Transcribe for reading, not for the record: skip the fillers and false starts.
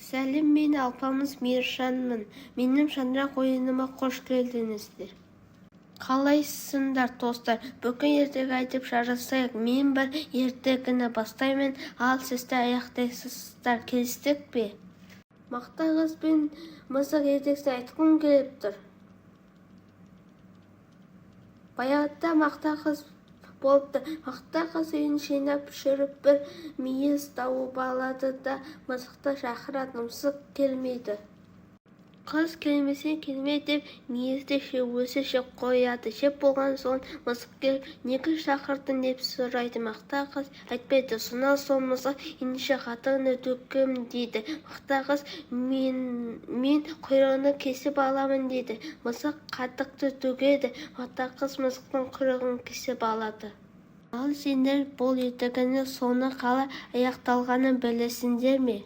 Сәлем, мен алпамыс Мейіржанмын. Менің шаңырақ ойыныма қош келдіңіздер. Қалайсыңдар, достар? Бүгін ертегі айтып жарысайық. Мен бір ертегіні бастаймын, ал сізді аяқтайсыздар. Келістік пе? Мақта қыз бен мысық ертегісін айтқым келіп тұр. Баяғыда мақта қыз болыпты. Мақта қыз үйін жинап жүріп бір мүйіз тауып алады да мысықты шақырады. Мысық келмейді. Қыз келмесең келме деп мүйізді өзі жеп қояды. Жеп болған соң мысық келіп, неге шақырдың деп сұрайды. Мақта қыз айтпайды. Сонан соң мысық, ендеше қатығыңды төгемін дейді. Мақта қыз, мен құйрығын кесіп аламын дейді. Мысық қатықты төгеді. Мақта қыз мысықтың құйрығын кесіп алады. Ал сендер бұл ертегінің соңы қалай аяқталғанын білесіңдер ме?